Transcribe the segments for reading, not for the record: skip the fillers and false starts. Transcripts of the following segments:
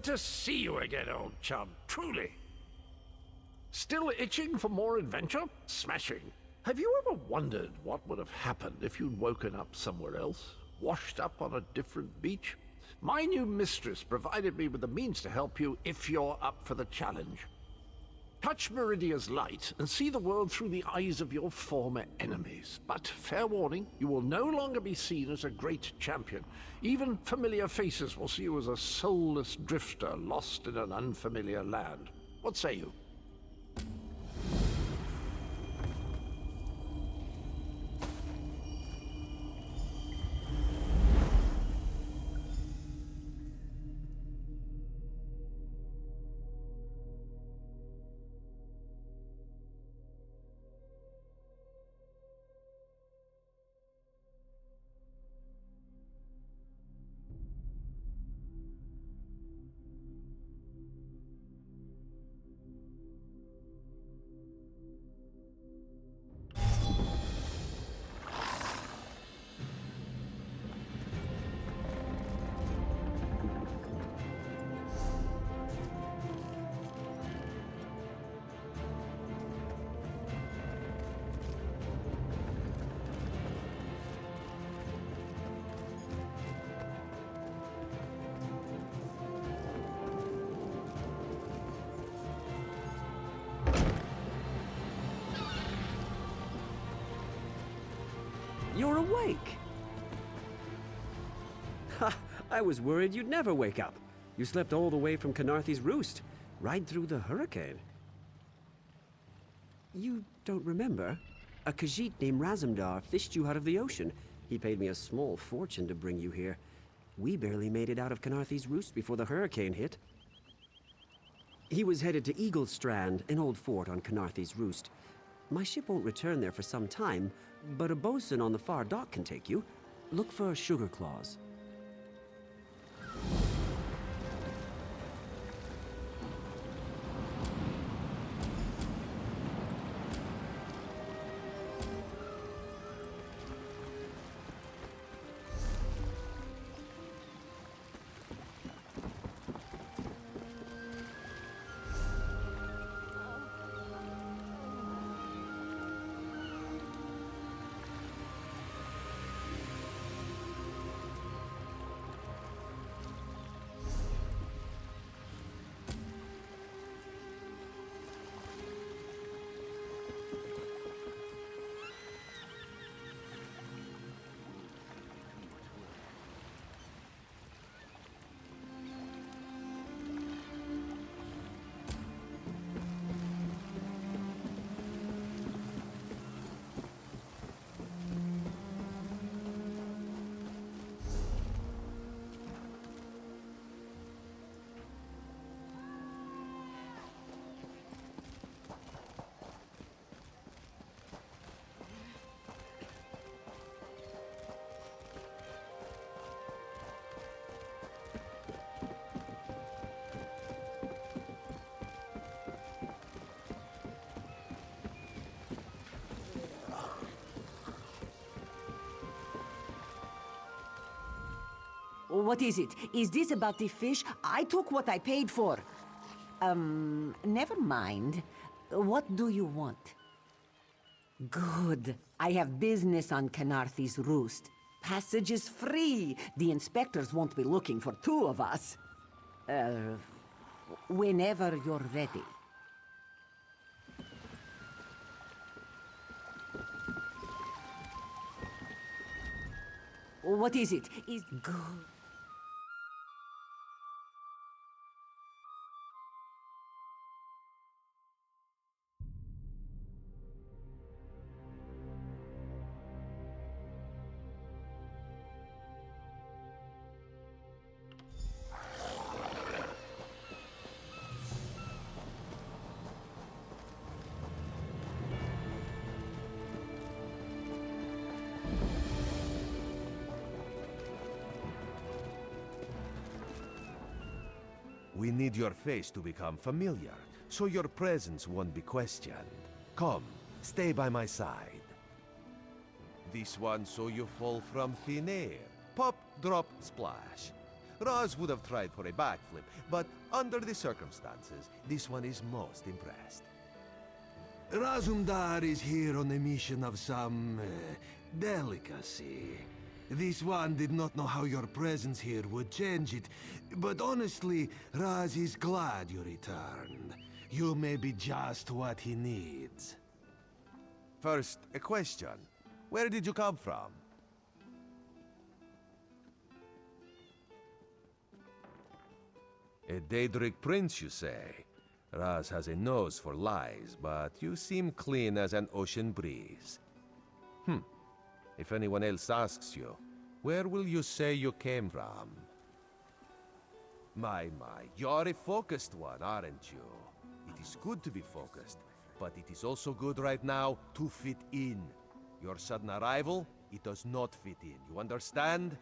to see you again, old chum, truly. Still itching for more adventure? Smashing. Have you ever wondered what would have happened if you'd woken up somewhere else, washed up on a different beach? My new mistress provided me with the means to help you if you're up for the challenge. Touch Meridia's light and see the world through the eyes of your former enemies. But fair warning, you will no longer be seen as a great champion. Even familiar faces will see you as a soulless drifter lost in an unfamiliar land. What say you? You're awake! Ha! I was worried you'd never wake up. You slept all the way from Canarthy's Roost, right through the hurricane. You don't remember? A Khajiit named Razumdar fished you out of the ocean. He paid me a small fortune to bring you here. We barely made it out of Canarthy's Roost before the hurricane hit. He was headed to Eagle Strand, an old fort on Canarthy's Roost. My ship won't return there for some time, but a bosun on the far dock can take you. Look for Sugar Claws. What is it? Is this about the fish? I took what I paid for. Never mind. What do you want? Good. I have business on Canarthy's Roost. Passage is free. The inspectors won't be looking for two of us. Whenever you're ready. What is it? Is good. We need your face to become familiar, so your presence won't be questioned. Come, stay by my side. This one so you fall from thin air. Pop, drop, splash. Raz would have tried for a backflip, but under the circumstances, this one is most impressed. Razumdar is here on a mission of some delicacy. This one did not know how your presence here would change it, but honestly, Raz is glad you returned. You may be just what he needs. First, a question. Where did you come from? A Daedric prince, you say? Raz has a nose for lies, but you seem clean as an ocean breeze. If anyone else asks you, where will you say you came from? My, you're a focused one, aren't you? It is good to be focused, but it is also good right now to fit in. Your sudden arrival, it does not fit in, you understand?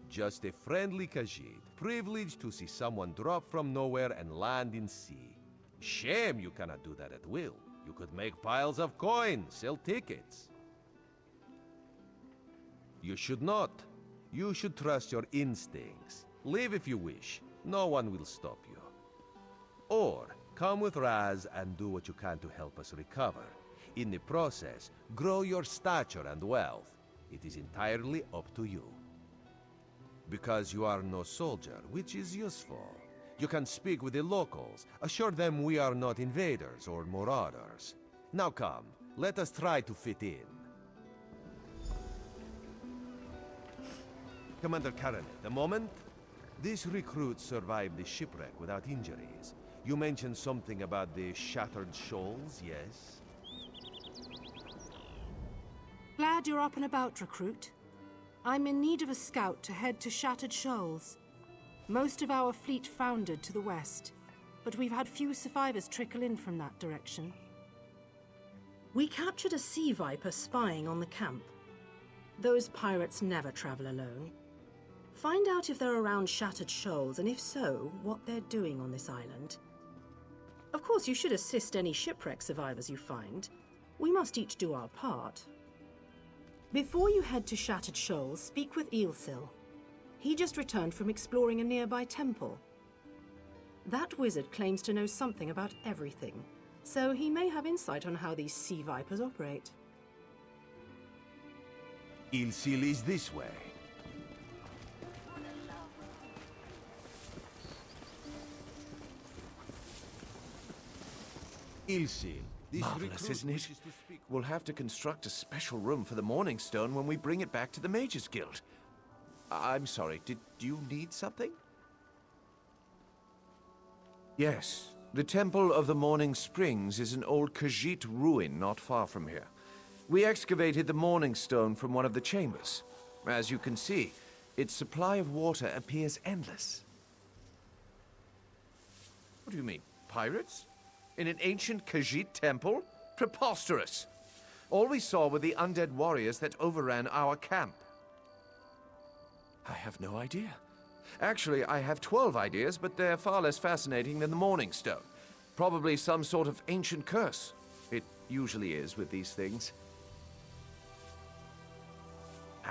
Just a friendly Khajiit, privileged to see someone drop from nowhere and land in sea. Shame you cannot do that at will. You could make piles of coins, sell tickets. You should not. You should trust your instincts. Leave if you wish. No one will stop you. Or, come with Raz and do what you can to help us recover. In the process, grow your stature and wealth. It is entirely up to you. Because you are no soldier, which is useful. You can speak with the locals, assure them we are not invaders or marauders. Now come, let us try to fit in. Commander Karen, the moment? This recruit survived the shipwreck without injuries. You mentioned something about the Shattered Shoals, yes? Glad you're up and about, recruit. I'm in need of a scout to head to Shattered Shoals. Most of our fleet foundered to the west, but we've had few survivors trickle in from that direction. We captured a sea viper spying on the camp. Those pirates never travel alone. Find out if they're around Shattered Shoals, and if so, what they're doing on this island. Of course, you should assist any shipwreck survivors you find. We must each do our part. Before you head to Shattered Shoals, speak with Eelsil. He just returned from exploring a nearby temple. That wizard claims to know something about everything, so he may have insight on how these sea vipers operate. Eelsil is this way. Eelsil, this Marvelous, recruit isn't it? wishes to speak. We'll have to construct a special room for the Morning Stone when we bring it back to the Mages Guild. I'm sorry, did you need something? Yes, the Temple of the Morning Springs is an old Khajiit ruin not far from here. We excavated the Morning Stone from one of the chambers. As you can see, its supply of water appears endless. What do you mean, pirates? In an ancient Khajiit temple? Preposterous! All we saw were the undead warriors that overran our camp. I have no idea. Actually, I have 12 ideas, but they're far less fascinating than the Morning Stone. Probably some sort of ancient curse. It usually is with these things.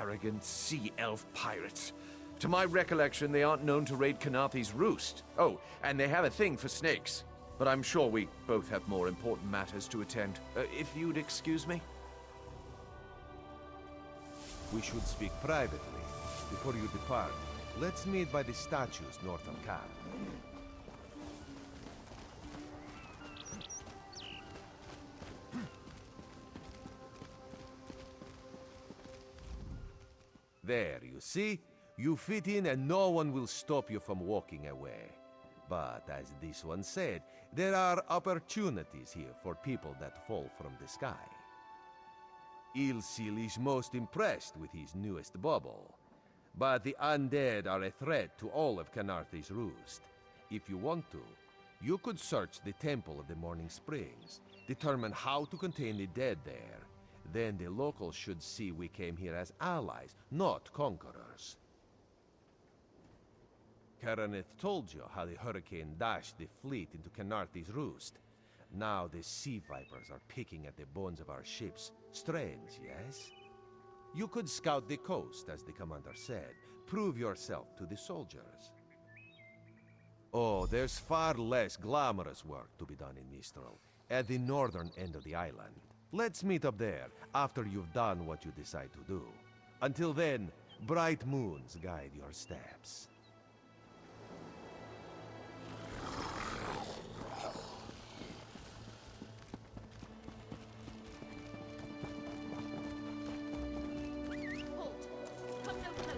Arrogant sea elf pirates. To my recollection, they aren't known to raid Kanathi's roost. Oh, and they have a thing for snakes. But I'm sure we both have more important matters to attend. If you'd excuse me? We should speak privately. Before you depart, let's meet by the statues north of camp. There, you see? You fit in and no one will stop you from walking away. But as this one said, there are opportunities here for people that fall from the sky. Eelsil is most impressed with his newest bauble. But the undead are a threat to all of Kanathi's roost. If you want to, you could search the Temple of the Morning Springs, determine how to contain the dead there. Then the locals should see we came here as allies, not conquerors. Karaneth told you how the hurricane dashed the fleet into Kanathi's roost. Now the sea vipers are picking at the bones of our ships. Strange, yes? You could scout the coast, as the commander said. Prove yourself to the soldiers. Oh, there's far less glamorous work to be done in Mistral, at the northern end of the island. Let's meet up there, after you've done what you decide to do. Until then, bright moons guide your steps.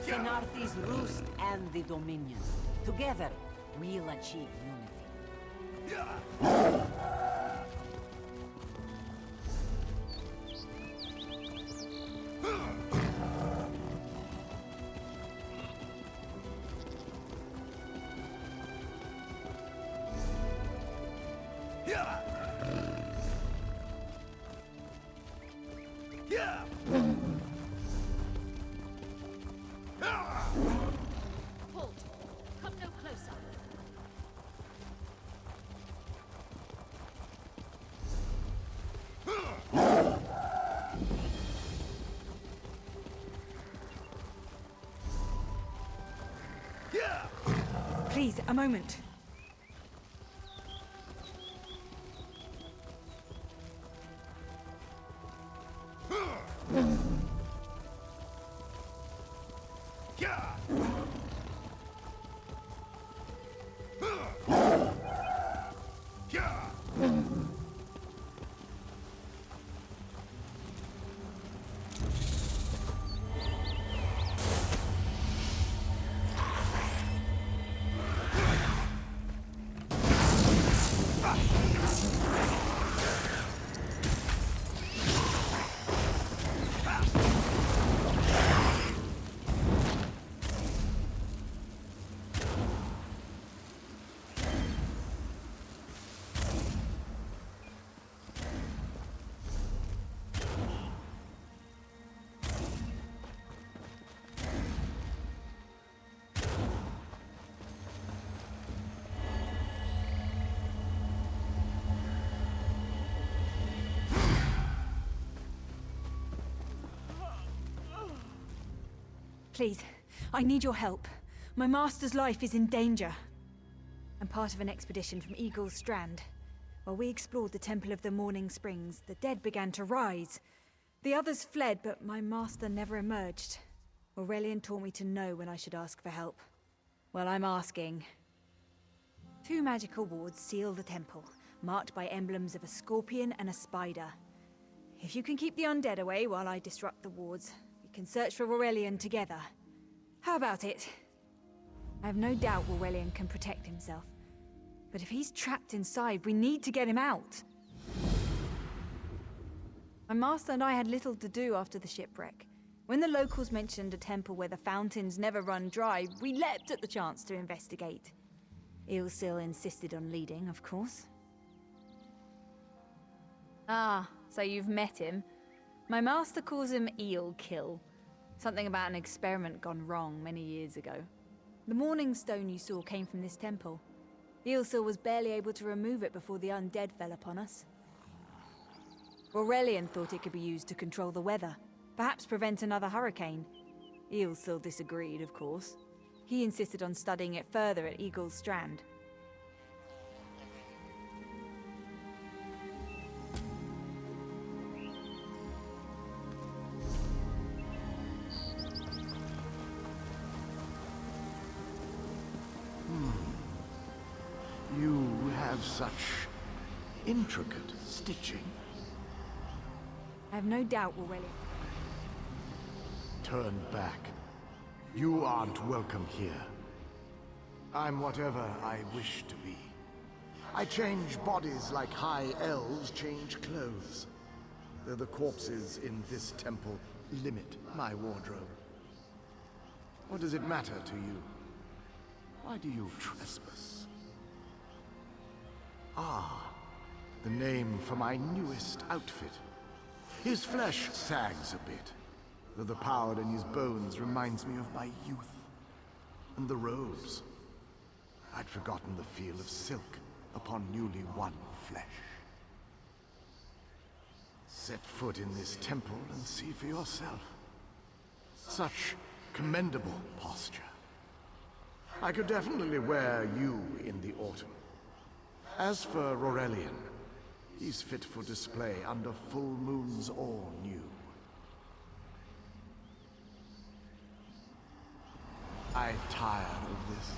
Kenarthi's Roost and the Dominion. Together, we'll achieve unity. Halt! Come no closer. Please, a moment. Please, I need your help. My master's life is in danger. I'm part of an expedition from Eagle's Strand. While we explored the Temple of the Morning Springs, the dead began to rise. The others fled, but my master never emerged. Aurelian taught me to know when I should ask for help. Well, I'm asking. 2 magical wards seal the temple, marked by emblems of a scorpion and a spider. If you can keep the undead away while I disrupt the wards, we can search for Aurelian together. How about it? I have no doubt Aurelian can protect himself. But if he's trapped inside, we need to get him out. My master and I had little to do after the shipwreck. When the locals mentioned a temple where the fountains never run dry, we leapt at the chance to investigate. Ilsil insisted on leading, of course. Ah, so you've met him. My master calls him Eel Kill. Something about an experiment gone wrong many years ago. The Morning Stone you saw came from this temple. Ilsil was barely able to remove it before the undead fell upon us. Aurelian thought it could be used to control the weather, perhaps prevent another hurricane. Ilsil disagreed, of course. He insisted on studying it further at Eagle's Strand. You have such intricate stitching. I have no doubt Aurelian. Turn back. You aren't welcome here. I'm whatever I wish to be. I change bodies like high elves change clothes. Though the corpses in this temple limit my wardrobe. What does it matter to you? Why do you trespass? Ah, the name for my newest outfit. His flesh sags a bit, though the power in his bones reminds me of my youth. And the robes. I'd forgotten the feel of silk upon newly won flesh. Set foot in this temple and see for yourself. Such commendable posture. I could definitely wear you in the autumn. As for Aurelian, he's fit for display under full moons all new. I tire of this.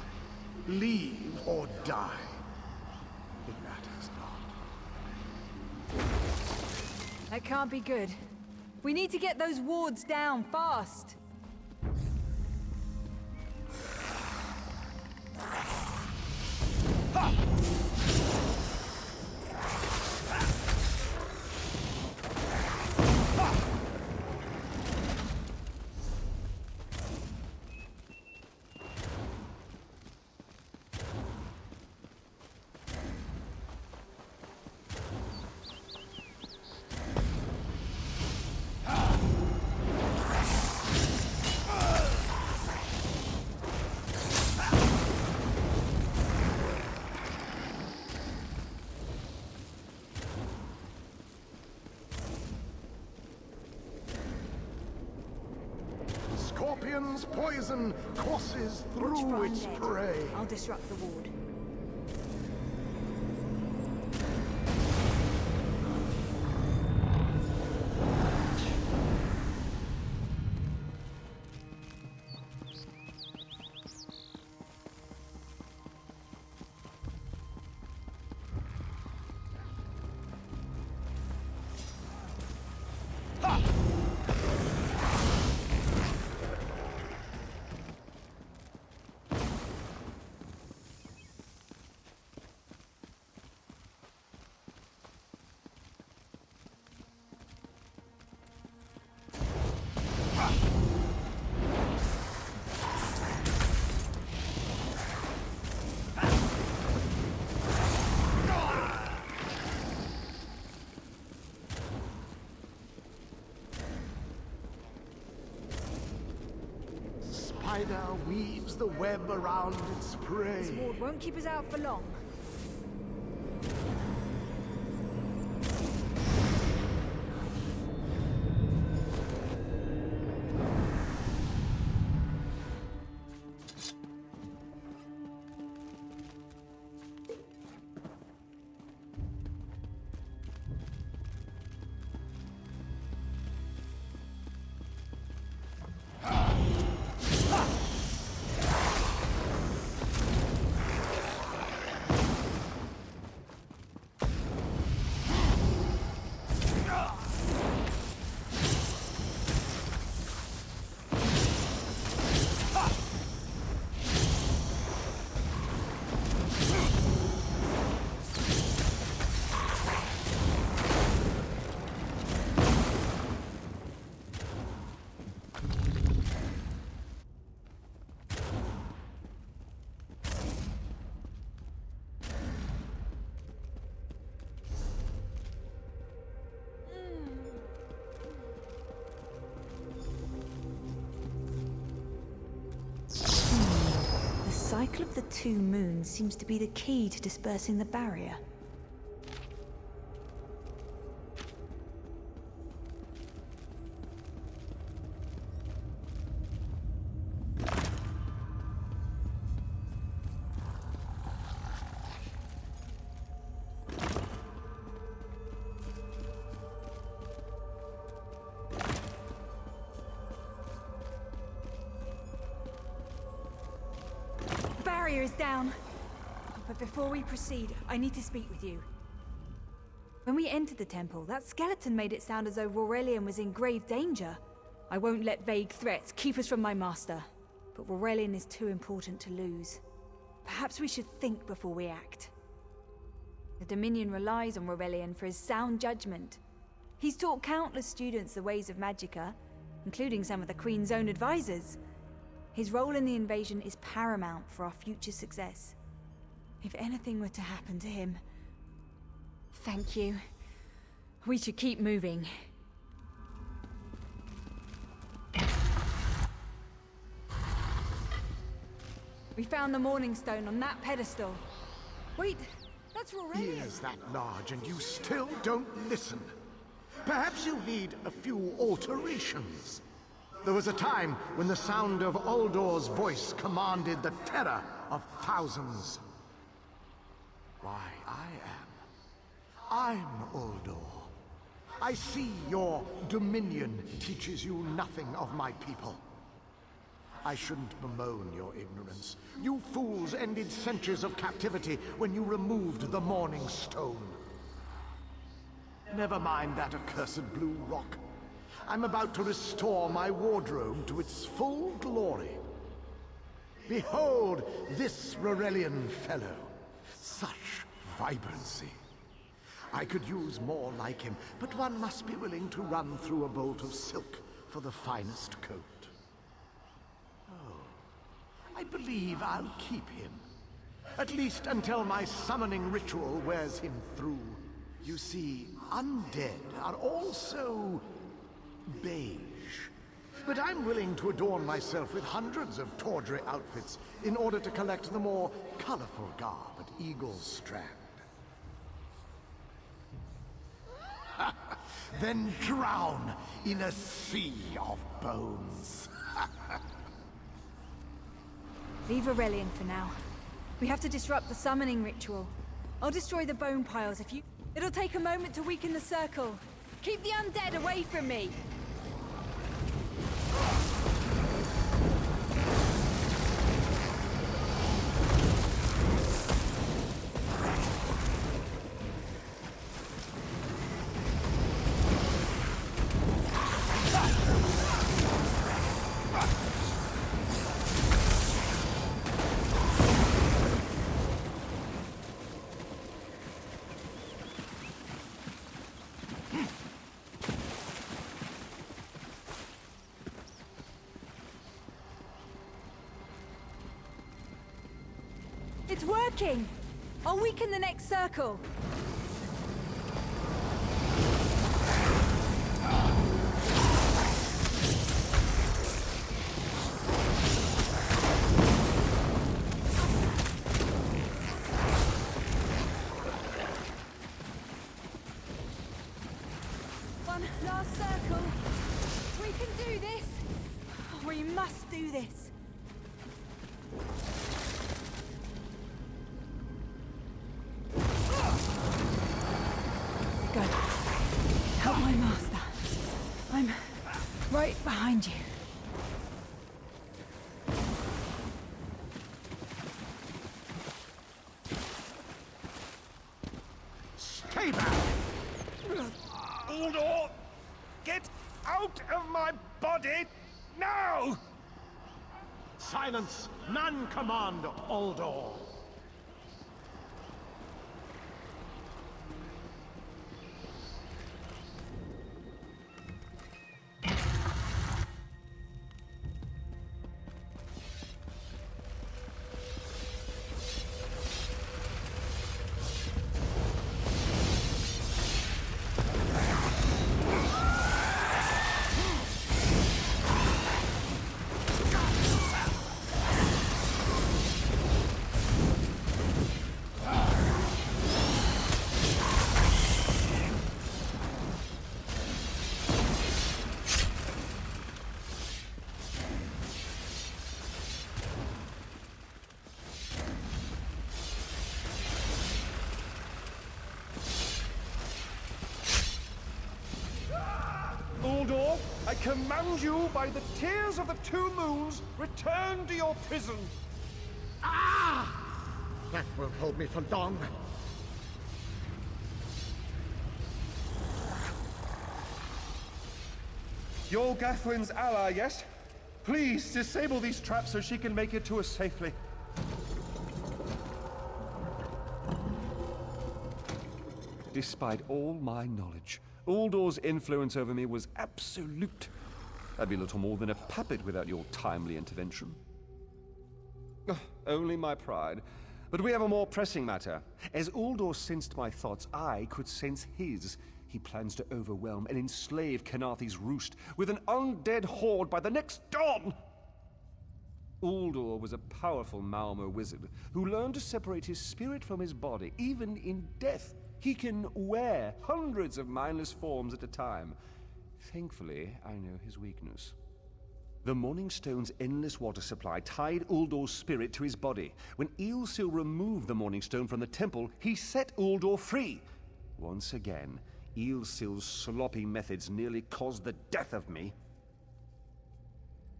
Leave or die. It matters not. That can't be good. We need to get those wards down fast. Scorpion's poison courses Watch through for its undead. prey. I'll disrupt the ward. Spider weaves the web around its prey. This ward won't keep us out for long. The cycle of the two moons seems to be the key to dispersing the barrier. Barrier is down. But before we proceed, I need to speak with you. When we entered the temple, that skeleton made it sound as though Aurelian was in grave danger. I won't let vague threats keep us from my master. But Aurelian is too important to lose. Perhaps we should think before we act. The Dominion relies on Aurelian for his sound judgment. He's taught countless students the ways of Magicka, including some of the Queen's own advisors. His role in the invasion is paramount for our future success. If anything were to happen to him... Thank you. We should keep moving. We found the Morning Stone on that pedestal. Wait, that's Aurelian. Ears that large and you still don't listen. Perhaps you need a few alterations. There was a time when the sound of Uldor's voice commanded the terror of thousands. Why, I'm Uldor. I see your dominion teaches you nothing of my people. I shouldn't bemoan your ignorance. You fools ended centuries of captivity when you removed the Morning Stone. Never mind that accursed blue rock. I'm about to restore my wardrobe to its full glory. Behold this Rorelian fellow. Such vibrancy. I could use more like him, but one must be willing to run through a bolt of silk for the finest coat. Oh, I believe I'll keep him. At least until my summoning ritual wears him through. You see, undead are also beige. But I'm willing to adorn myself with hundreds of tawdry outfits in order to collect the more colorful garb at Eagle's Strand. Then drown in a sea of bones. Leave Aurelian for now. We have to disrupt the summoning ritual. I'll destroy the bone piles if you... It'll take a moment to weaken the circle. Keep the undead away from me! It's working! I'll weaken the next circle. One last circle. We can do this! We must do this! Go. Help my master. I'm right behind you. Stay back! Uldor! Get out of my body now! Silence! None command Uldor! Uldor, I command you by the tears of the two moons, return to your prison. Ah! That won't hold me for long. You're Gathwin's ally, yes? Please, disable these traps so she can make it to us safely. Despite all my knowledge, Uldor's influence over me was absolute. I'd be little more than a puppet without your timely intervention. Only my pride. But we have a more pressing matter. As Uldor sensed my thoughts, I could sense his. He plans to overwhelm and enslave Kenarthi's roost with an undead horde by the next dawn! Uldor was a powerful Malmo wizard who learned to separate his spirit from his body, even in death. He can wear hundreds of mindless forms at a time. Thankfully, I know his weakness. The Morning Stone's endless water supply tied Uldor's spirit to his body. When Eilsil removed the Morning Stone from the temple, he set Uldor free. Once again, Eilsil's sloppy methods nearly caused the death of me.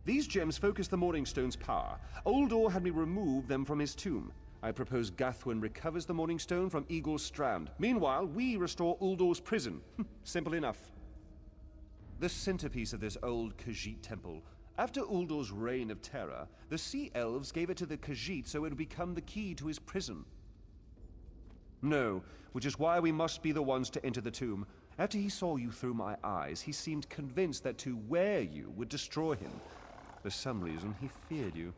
These gems focus the Morning Stone's power. Uldor had me remove them from his tomb. I propose Gathwin recovers the Morning Stone from Eagle's Strand. Meanwhile, we restore Uldor's prison. Simple enough. The centerpiece of this old Khajiit temple. After Uldor's reign of terror, the Sea Elves gave it to the Khajiit so it would become the key to his prison. No, which is why we must be the ones to enter the tomb. After he saw you through my eyes, he seemed convinced that to wear you would destroy him. For some reason, he feared you.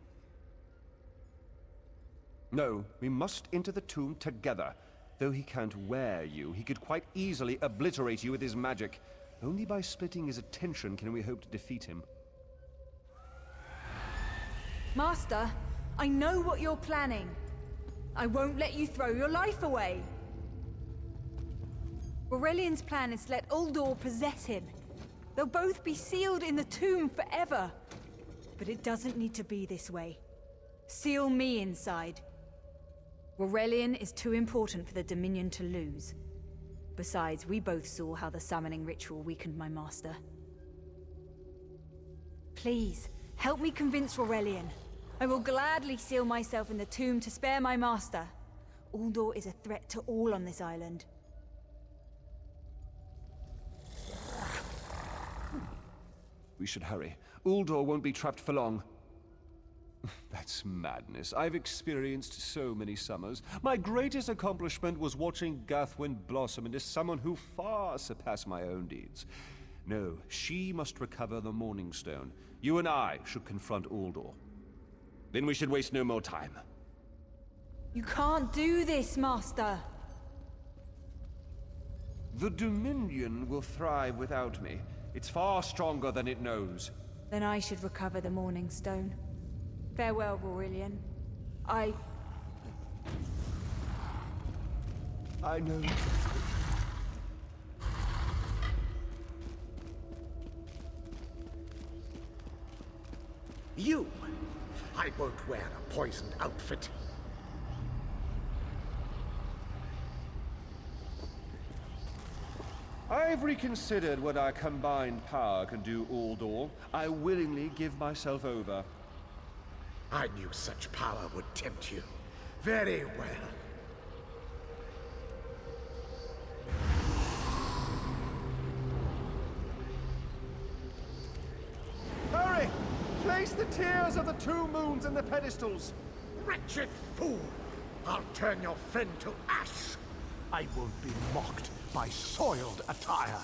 No, we must enter the tomb together. Though he can't wear you, he could quite easily obliterate you with his magic. Only by splitting his attention can we hope to defeat him. Master, I know what you're planning. I won't let you throw your life away. Aurelian's plan is to let Uldor possess him. They'll both be sealed in the tomb forever. But it doesn't need to be this way. Seal me inside. Aurelian is too important for the Dominion to lose. Besides, we both saw how the summoning ritual weakened my master. Please, help me convince Aurelian. I will gladly seal myself in the tomb to spare my master. Uldor is a threat to all on this island. We should hurry. Uldor won't be trapped for long. That's madness. I've experienced so many summers. My greatest accomplishment was watching Gathwin blossom into someone who far surpassed my own deeds. No, she must recover the Morning Stone. You and I should confront Uldor. Then we should waste no more time. You can't do this, Master! The Dominion will thrive without me. It's far stronger than it knows. Then I should recover the Morning Stone. Farewell, Aurelian. I know. You! I won't wear a poisoned outfit. I've reconsidered what our combined power can do, Uldor. I willingly give myself over. I knew such power would tempt you. Very well. Hurry! Place the tears of the two moons in the pedestals! Wretched fool! I'll turn your friend to ash! I won't be mocked by soiled attire.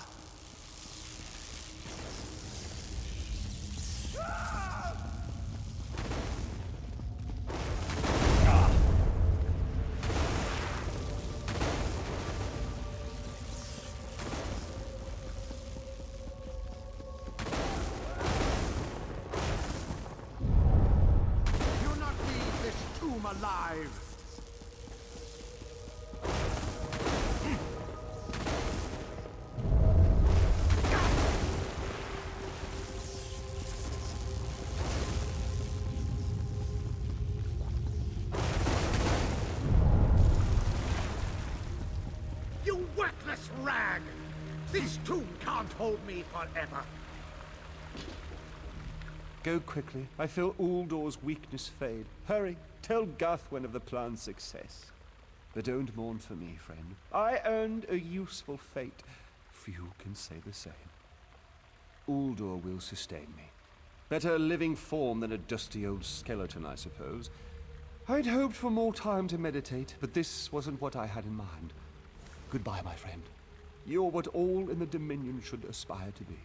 Do not leave this tomb alive! You worthless rag! This tomb can't hold me forever. Go quickly. I feel Uldor's weakness fade. Hurry, tell Gathwin of the plan's success. But don't mourn for me, friend. I earned a useful fate. Few can say the same. Uldor will sustain me. Better a living form than a dusty old skeleton, I suppose. I'd hoped for more time to meditate, but this wasn't what I had in mind. Goodbye, my friend. You're what all in the Dominion should aspire to be.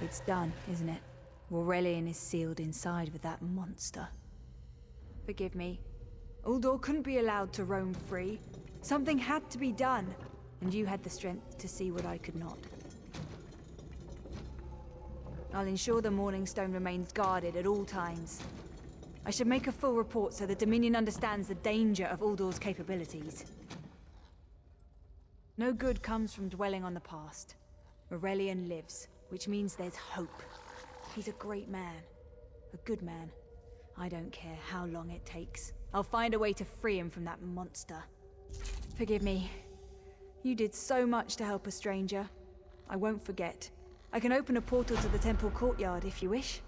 It's done, isn't it? Aurelian is sealed inside with that monster. Forgive me. Uldor couldn't be allowed to roam free. Something had to be done, and you had the strength to see what I could not. I'll ensure the Morning Stone remains guarded at all times. I should make a full report so the Dominion understands the danger of Uldor's capabilities. No good comes from dwelling on the past. Aurelian lives, which means there's hope. He's a great man. A good man. I don't care how long it takes. I'll find a way to free him from that monster. Forgive me. You did so much to help a stranger. I won't forget. I can open a portal to the temple courtyard if you wish.